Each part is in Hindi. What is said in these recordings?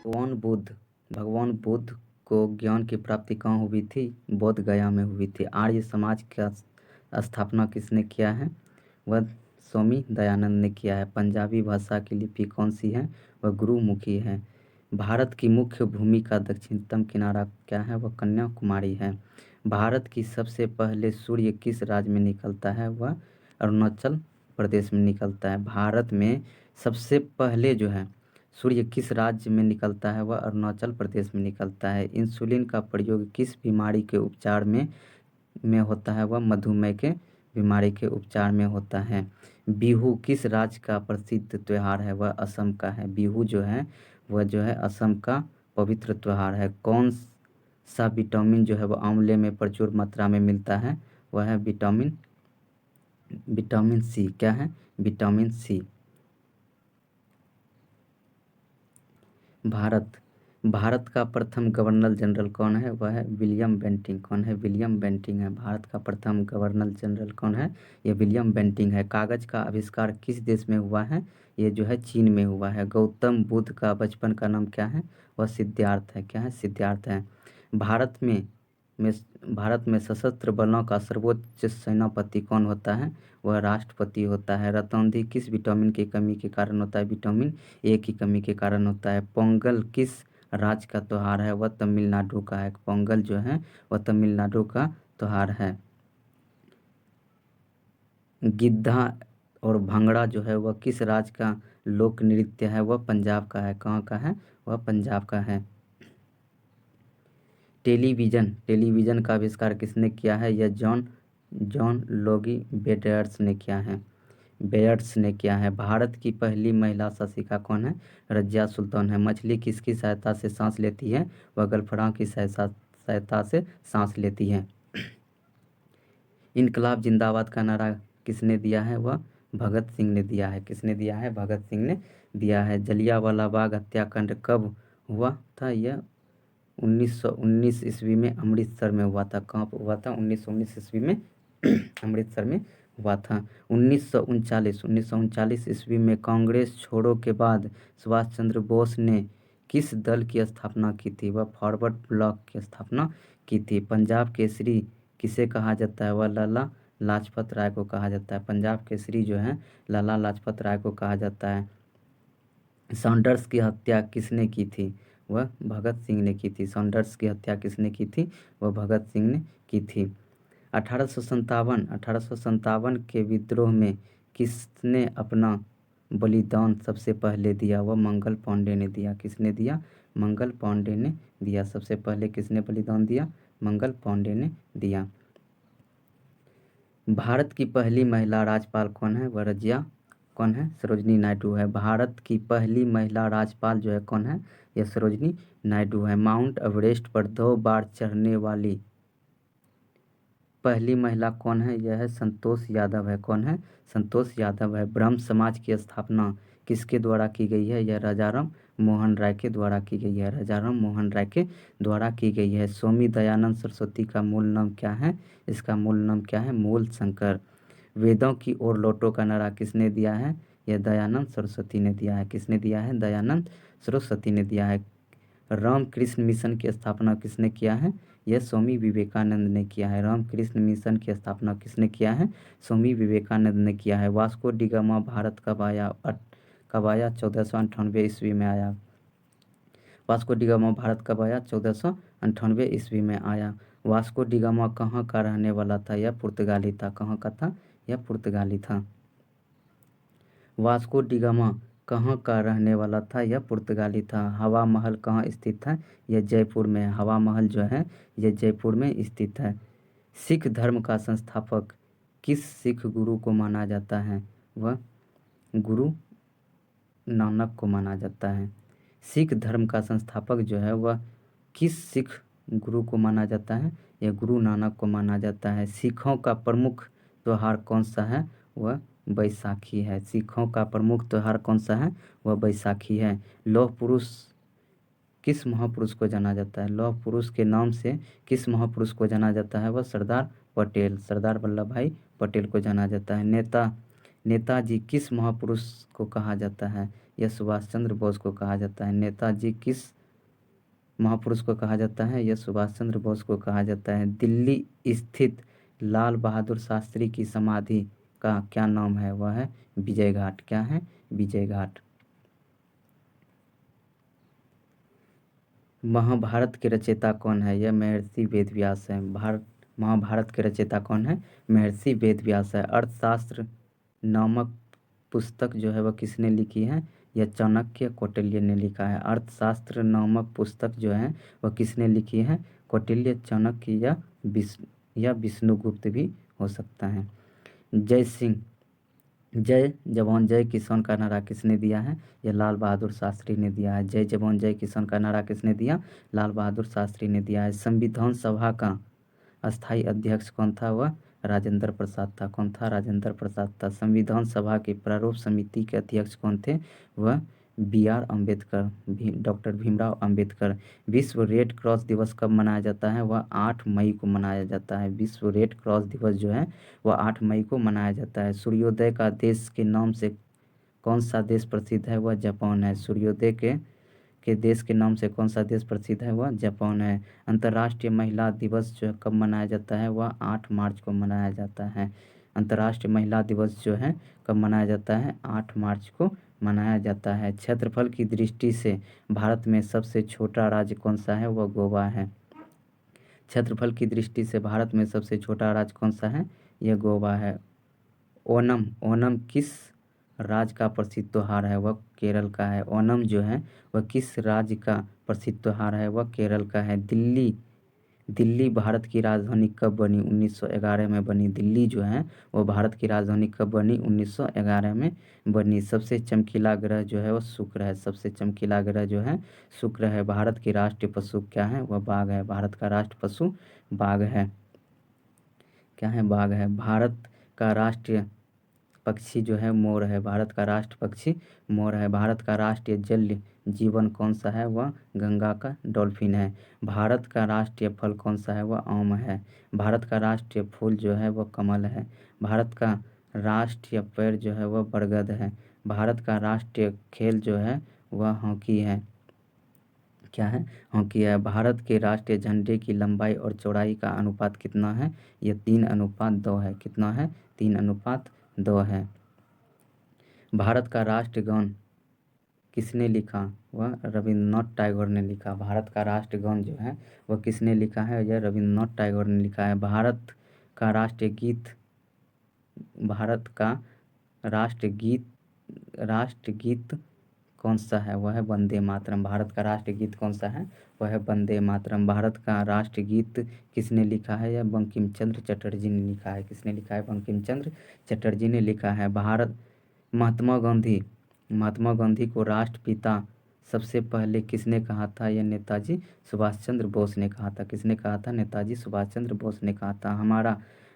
भगवान बुद्ध को ज्ञान की प्राप्ति कहाँ हुई थी? बोध गया में हुई थी। आर्य समाज का स्थापना किसने किया है? वह स्वामी दयानंद ने किया है। पंजाबी भाषा की लिपि कौन सी है? वह गुरुमुखी है। भारत की मुख्य भूमि का दक्षिणतम किनारा क्या है? वह कन्याकुमारी है। भारत की सबसे पहले सूर्य किस राज्य में निकलता है? वह अरुणाचल प्रदेश में निकलता है। भारत में सबसे पहले जो है सूर्य किस राज्य में निकलता है? वह अरुणाचल प्रदेश में निकलता है। इंसुलिन का प्रयोग किस बीमारी के उपचार में होता है? वह मधुमेह के बीमारी के उपचार में होता है। बिहू किस राज्य का प्रसिद्ध त्योहार है? वह असम का है। बिहू जो है वह जो है असम का पवित्र त्योहार है। कौन सा विटामिन जो है वह आंवले में प्रचुर मात्रा में मिलता है? वह है विटामिन सी। क्या है? Vitamin C. भारत का प्रथम गवर्नर जनरल कौन है? वह है विलियम बेंटिंक। कौन है? विलियम बेंटिंक है। भारत का प्रथम गवर्नर जनरल कौन है? ये विलियम बेंटिंक है। कागज का आविष्कार किस देश में हुआ है? ये जो है चीन में हुआ है। गौतम बुद्ध का बचपन का नाम क्या है? वह सिद्धार्थ है। क्या है? सिद्धार्थ है। भारत में में भारत में सशस्त्र बलों का सर्वोच्च सेनापति कौन होता है? वह राष्ट्रपति होता है। रतौंधी किस विटामिन की कमी के कारण होता है? विटामिन ए की कमी के कारण होता है। पोंगल किस राज्य का त्योहार है? वह तमिलनाडु का है। पोंगल जो है वह तमिलनाडु का त्योहार है। गिद्धा और भंगड़ा जो है वह किस राज्य का लोक नृत्य है? वह पंजाब का है। कहाँ का है? वह पंजाब का है। टेलीविज़न का आविष्कार किसने किया है? यह जॉन जॉन लोगी बेयर्स ने किया है। भारत की पहली महिला शासिका कौन है? रज़िया सुल्तान है। मछली किसकी सहायता से सांस लेती है? वह गलफड़ां की सहायता से सांस लेती है। इनकलाब जिंदाबाद का नारा किसने दिया है? वह भगत सिंह ने दिया है। किसने दिया है? भगत सिंह ने दिया है। जलियांवाला बाग हत्याकांड कब हुआ था? यह 1919 ईस्वी में अमृतसर में हुआ था। कहाँ पर हुआ था? 1919 ईस्वी में अमृतसर में हुआ था। 1939 ईस्वी में कांग्रेस छोड़ो के बाद सुभाष चंद्र बोस ने किस दल की स्थापना की थी? वह फॉरवर्ड ब्लॉक की स्थापना की थी। पंजाब केसरी किसे कहा जाता है? वह लाला लाजपत राय को कहा जाता है। पंजाब केसरी जो है लाला लाजपत राय को कहा जाता है। सॉन्डर्स की हत्या किसने की थी? वह भगत सिंह ने की थी। सॉन्डर्स की हत्या किसने की थी? वह भगत सिंह ने की थी। 1857 के विद्रोह में किसने अपना बलिदान सबसे पहले दिया? वह मंगल पांडे ने दिया। किसने दिया? मंगल पांडे ने दिया। सबसे पहले किसने बलिदान दिया? मंगल पांडे ने दिया। भारत की पहली महिला राज्यपाल कौन है? वह रजिया कौन है? सरोजनी नायडू है। भारत की पहली महिला राज्यपाल जो है कौन है? यह सरोजनी नायडू है। माउंट एवरेस्ट पर 2 बार चढ़ने वाली पहली महिला कौन है? यह है संतोष यादव है। कौन है? संतोष यादव है। ब्रह्म समाज की स्थापना किसके द्वारा की गई है? यह राजाराम मोहन राय के द्वारा की गई है। राजाराम मोहन राय के द्वारा की गई है। स्वामी दयानंद सरस्वती का मूल नाम क्या है? इसका मूल नाम क्या है? मूल शंकर। वेदों की ओर लौटो का नारा किसने दिया है? यह दयानंद सरस्वती ने दिया है। किसने दिया है? दयानंद सरस्वती ने दिया है। रामकृष्ण मिशन की स्थापना किसने किया है? यह स्वामी विवेकानंद ने किया है। रामकृष्ण मिशन की स्थापना किसने किया है? स्वामी विवेकानंद ने किया है। वास्को डी गामा भारत कब आया? 1498 ईस्वी में आया। वास्को डी गामा भारत कब आया? 1498 ईस्वी में आया। वास्को डी गामा कहाँ का रहने वाला था? यह पुर्तगाली था। कहाँ का था? यह पुर्तगाली था। वास्को डी गामा कहाँ का रहने वाला था? यह पुर्तगाली था। हवा महल कहाँ स्थित है? यह जयपुर में है। हवा महल जो है यह जयपुर में स्थित है। सिख धर्म का संस्थापक किस सिख गुरु को माना जाता है? वह गुरु नानक को माना जाता है। सिख धर्म का संस्थापक जो है वह किस सिख गुरु को माना जाता है? यह गुरु नानक को माना जाता है। सिखों का प्रमुख त्योहार कौन सा है? वह बैसाखी है। सिखों का प्रमुख त्योहार कौन सा है? वह बैसाखी है। लौह पुरुष किस महापुरुष को जाना जाता है? लौह पुरुष के नाम से किस महापुरुष को जाना जाता है? वह सरदार पटेल, सरदार वल्लभ भाई पटेल को जाना जाता है। नेता नेताजी किस महापुरुष को कहा जाता है? यह सुभाष चंद्र बोस को कहा जाता है। नेताजी किस महापुरुष को कहा जाता है? यह सुभाष चंद्र बोस को कहा जाता है। दिल्ली स्थित लाल बहादुर शास्त्री की समाधि का क्या नाम है? वह है विजय घाट। क्या है? विजय घाट। महाभारत के रचयिता कौन है? यह महर्षि वेदव्यास है। महाभारत के रचयिता कौन है? महर्षि वेदव्यास है। अर्थशास्त्र नामक पुस्तक जो है वह किसने लिखी है? यह चाणक्य कौटिल्य ने लिखा है। अर्थशास्त्र नामक पुस्तक जो है वह किसने लिखी है? कौटिल्य, चाणक्य या विष्णुगुप्त भी हो सकता है। जय सिंह, जय जवान जय किसान का नारा किसने दिया है? यह लाल बहादुर शास्त्री ने दिया है। जय जवान जय किसान का नारा किसने दिया? लाल बहादुर शास्त्री ने दिया है। संविधान सभा का अस्थायी अध्यक्ष कौन था? वह राजेंद्र प्रसाद था। कौन था? राजेंद्र प्रसाद था। संविधान सभा के प्रारूप समिति के अध्यक्ष कौन थे? वह BR अम्बेडकर, डॉक्टर भीमराव अम्बेडकर। विश्व रेड क्रॉस दिवस कब मनाया जाता है? वह 8 मई को मनाया जाता है। विश्व रेड क्रॉस दिवस जो है वह 8 मई को मनाया जाता है। सूर्योदय का देश के नाम से कौन सा देश प्रसिद्ध है? वह जापान है। सूर्योदय के देश के नाम से कौन सा देश प्रसिद्ध है? वह जापान है। अंतर्राष्ट्रीय महिला दिवस जो है कब मनाया जाता है? वह 8 मार्च को मनाया जाता है। अंतर्राष्ट्रीय महिला दिवस जो है कब मनाया जाता है? 8 मार्च को मनाया जाता है। क्षेत्रफल की दृष्टि से भारत में सबसे छोटा राज्य कौन सा है? वह गोवा है। क्षेत्रफल की दृष्टि से भारत में सबसे छोटा राज्य कौन सा है? यह गोवा है। ओणम, ओणम किस राज्य का प्रसिद्ध त्योहार है? वह केरल का है। ओणम जो है वह किस राज्य का प्रसिद्ध त्योहार है? वह केरल का है। दिल्ली भारत की राजधानी कब बनी? 1911 में बनी। दिल्ली जो है वह भारत की राजधानी कब बनी? 1911 में बनी। सबसे चमकीला ग्रह जो है वह शुक्र है। सबसे चमकीला ग्रह जो है शुक्र है। भारत की राष्ट्रीय पशु क्या है? वह बाघ है। भारत का राष्ट्रीय पशु बाघ है। क्या है? बाघ है। भारत का राष्ट्रीय पक्षी जो है मोर है। भारत का राष्ट्र पक्षी मोर है। भारत का राष्ट्रीय जल जीवन कौन सा है? वह गंगा का डॉल्फिन है। भारत का राष्ट्रीय फल कौन सा है? वह आम है। भारत का राष्ट्रीय फूल जो है वह कमल है। भारत का राष्ट्रीय पेड़ जो है वह बरगद है। भारत का राष्ट्रीय खेल जो है वह हॉकी है। क्या है? हॉकी है। भारत के राष्ट्रीय झंडे की लंबाई और चौड़ाई का अनुपात कितना है? यह 3:2 है। कितना है? 3:2 है। भारत का राष्ट्रगान किसने लिखा? वह रविन्द्रनाथ टैगोर ने लिखा। भारत का राष्ट्रगान जो है वह किसने लिखा है? यह रविन्द्रनाथ टैगोर ने लिखा है। भारत का राष्ट्रगीत कौन सा है? वह है वंदे मातरम। भारत का राष्ट्रगीत कौन सा है? वह है वंदे मातरम। भारत का राष्ट्रगीत किसने लिखा है? यह बंकिम चंद्र चटर्जी ने लिखा है। किसने लिखा है? बंकिम चंद्र चटर्जी ने लिखा है। महात्मा गांधी को राष्ट्रपिता सबसे पहले किसने कहा था? यह नेताजी सुभाष चंद्र बोस ने कहा था। किसने कहा था? नेताजी सुभाष चंद्र बोस ने कहा था।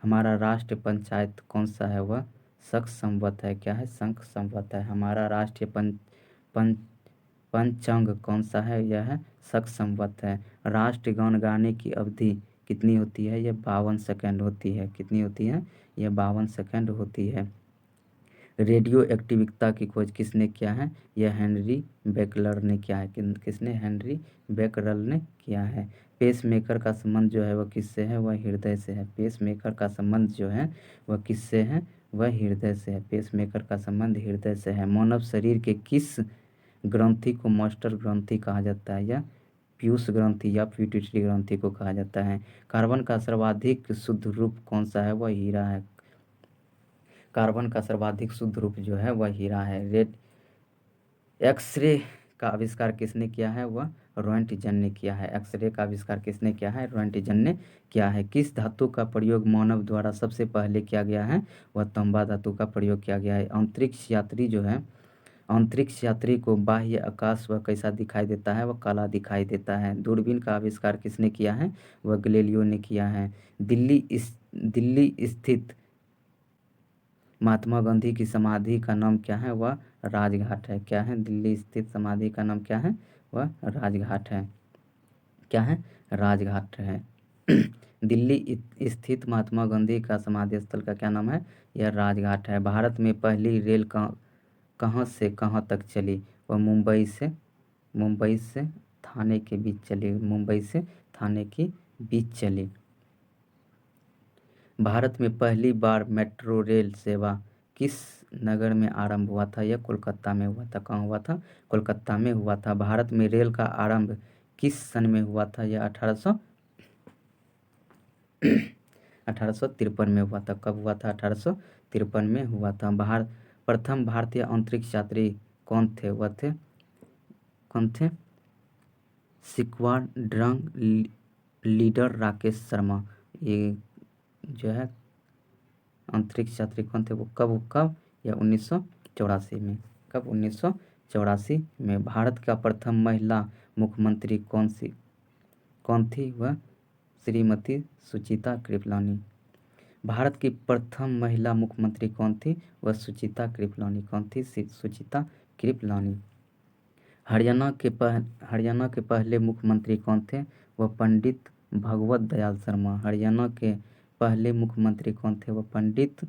हमारा राष्ट्र पंचायत कौन सा है? वह शक संवत है। क्या है? शंख संवत है। हमारा राष्ट्रीय पंचांग कौन सा है? यह है शक संवत है। राष्ट्रगान गाने की अवधि कितनी होती है? यह 52 सेकंड होती है। कितनी होती है? यह 52 सेकंड होती है। रेडियो एक्टिविटी की खोज किसने किया है? यह हेनरी बेकलर ने किया है। किसने? हेनरी बेकरल ने किया है। पेसमेकर का संबंध जो है वह किससे है? वह हृदय से है। पेसमेकर का संबंध जो है वह किससे है? वह हृदय से है। पेसमेकर का संबंध हृदय से है। मानव शरीर के किस ग्रंथि को मास्टर ग्रंथि कहा जाता है? या पीयूष ग्रंथि या पिट्यूटरी ग्रंथि को कहा जाता है। कार्बन का सर्वाधिक शुद्ध रूप कौन सा है? वह हीरा है। कार्बन का सर्वाधिक शुद्ध रूप जो है वह हीरा है। रेड एक्सरे का आविष्कार किसने किया है? वह रोएंटजन ने किया है। एक्सरे का आविष्कार किसने किया है? रोएंटजन ने किया है। किस धातु का प्रयोग मानव द्वारा सबसे पहले किया गया है? वह तांबा धातु का प्रयोग किया गया है। अंतरिक्ष यात्री को बाह्य आकाश वह कैसा दिखाई देता है? वह काला दिखाई देता है। दूरबीन का आविष्कार किसने किया है? वह गैलीलियो ने किया है। दिल्ली स्थित महात्मा गांधी की समाधि का नाम क्या है? वह राजघाट है। क्या है? दिल्ली स्थित समाधि का नाम क्या है? वह राजघाट है। क्या है? राजघाट है। दिल्ली स्थित महात्मा गांधी का समाधि स्थल का क्या नाम है? यह राजघाट है। भारत में पहली रेल कहाँ से कहाँ तक चली? वह मुंबई से थाने के बीच चली। मुंबई से थाने के बीच चली। भारत में पहली बार मेट्रो रेल सेवा किस नगर में आरंभ हुआ था? यह कोलकाता में हुआ था। कहाँ हुआ था? कोलकाता में हुआ था। भारत में रेल का आरंभ किस सन में हुआ था? यह 1853 में हुआ था। कब हुआ था? 1853 में हुआ था। प्रथम भारतीय अंतरिक्ष यात्री कौन थे? कौन थे? Squadron leader Rakesh Sharma. ये जो है अंतरिक्ष यात्री कौन थे? वो कब? या 1984 में। कब? 1984 में। भारत का प्रथम महिला मुख्यमंत्री कौन थी? वह श्रीमती सुचिता कृपलानी। भारत की प्रथम महिला मुख्यमंत्री कौन थी? वह सुचिता कृपलानी। कौन थी? सुचिता कृपलानी। हरियाणा के पहले मुख्यमंत्री कौन थे? वह पंडित भगवत दयाल शर्मा। हरियाणा के पहले मुख्यमंत्री कौन थे? वह पंडित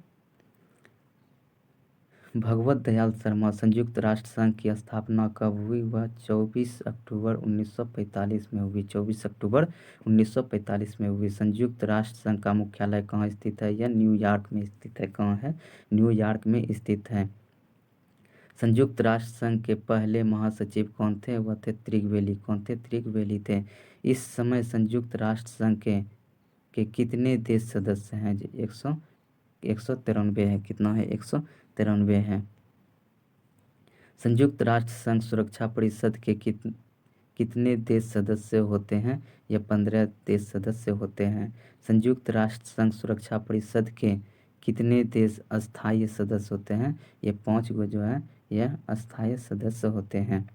भगवत दयाल शर्मा। संयुक्त राष्ट्र संघ की स्थापना कब हुई? वह 24 अक्टूबर 1945 में हुई। 24 अक्टूबर 1945 में हुई। संयुक्त राष्ट्र संघ का मुख्यालय कहाँ स्थित है? यह न्यूयॉर्क में स्थित है। कहाँ है? न्यूयॉर्क में स्थित है। संयुक्त राष्ट्र संघ के पहले महासचिव कौन थे? वह थे त्रिगवेली। कौन थे? त्रिगवेली थे। इस समय संयुक्त राष्ट्र संघ के कितने देश सदस्य हैं? 193 है। कितना है? 193 है। संयुक्त राष्ट्र संघ सुरक्षा परिषद के कितने देश सदस्य होते हैं? यह 15 देश सदस्य होते हैं। संयुक्त राष्ट्र संघ सुरक्षा परिषद के कितने देश अस्थायी सदस्य होते हैं? ये 5 गो जो है यह अस्थायी सदस्य होते हैं।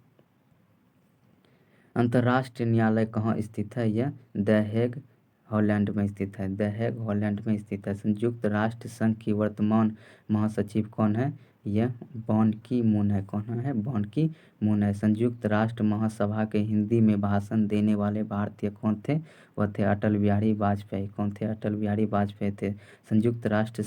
अंतर्राष्ट्रीय न्यायालय कहाँ स्थित है? यह द हेग हॉलैंड में स्थित है। द हेग हॉलैंड में स्थित है। संयुक्त राष्ट्र संघ की वर्तमान महासचिव कौन है? यह बान की मून है। कौन है? बान की मून है। संयुक्त राष्ट्र महासभा के हिंदी में भाषण देने वाले भारतीय कौन थे? वह थे अटल बिहारी वाजपेयी। कौन थे? अटल बिहारी वाजपेयी थे। संयुक्त राष्ट्र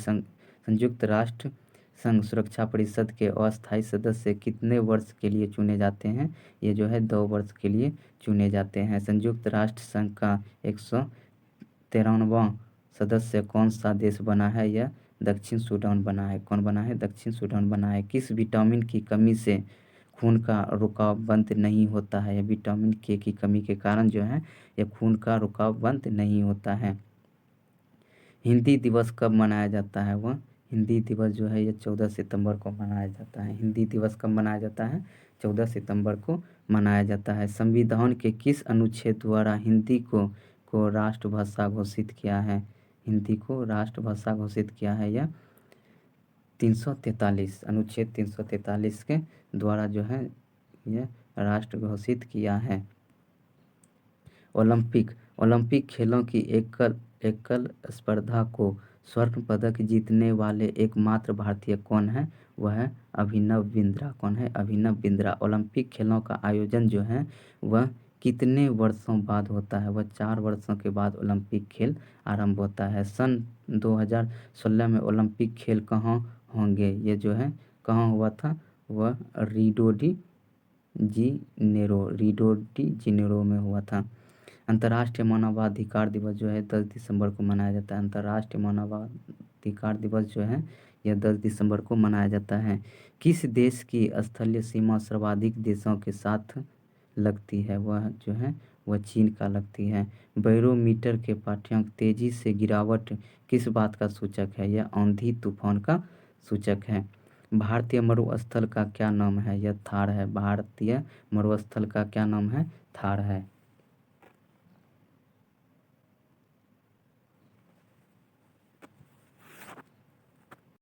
संघ सुरक्षा परिषद के अस्थायी सदस्य कितने वर्ष के लिए चुने जाते हैं? ये जो है 2 वर्ष के लिए चुने जाते हैं। संयुक्त राष्ट्र संघ का 193वां सदस्य कौन सा देश बना है? यह दक्षिण सूडान बना है। कौन बना है? दक्षिण सूडान बना है। किस विटामिन की कमी से खून का रुकाव बंद नहीं होता है? यह विटामिन के की कमी के कारण जो है यह खून का रुकाव बंद नहीं होता है। हिंदी दिवस कब मनाया जाता है? वह हिंदी दिवस जो है ये 14 सितंबर को मनाया जाता है। हिंदी दिवस कब मनाया जाता है? 14 सितंबर को मनाया जाता है। संविधान के किस अनुच्छेद द्वारा हिंदी को राष्ट्रभाषा घोषित किया है? हिंदी को राष्ट्रभाषा घोषित किया है यह 343 अनुच्छेद 343 के द्वारा जो है यह राष्ट्र घोषित किया है। ओलंपिक खेलों की एकल स्पर्धा को स्वर्ण पदक जीतने वाले एकमात्र भारतीय कौन है? वह है अभिनव बिंद्रा। कौन है? अभिनव बिंद्रा। ओलंपिक खेलों का आयोजन जो है वह कितने वर्षों बाद होता है? वह 4 वर्षों के बाद ओलंपिक खेल आरंभ होता है। सन 2016 में ओलंपिक खेल कहाँ होंगे? ये जो है कहाँ हुआ था? वह रियो डी जेनेरो में हुआ था। अंतर्राष्ट्रीय मानवाधिकार दिवस जो है 10 दिसंबर को मनाया जाता है। अंतर्राष्ट्रीय मानवाधिकार दिवस जो है यह 10 दिसंबर को मनाया जाता है। किस देश की स्थलीय सीमा सर्वाधिक देशों के साथ लगती है? वह जो है वह चीन का लगती है। बैरोमीटर के पाठ्यांक तेजी से गिरावट किस बात का सूचक है? यह आंधी तूफान का सूचक है। भारतीय मरुस्थल का क्या नाम है? यह थार है। भारतीय मरुस्थल का क्या नाम है? थार है।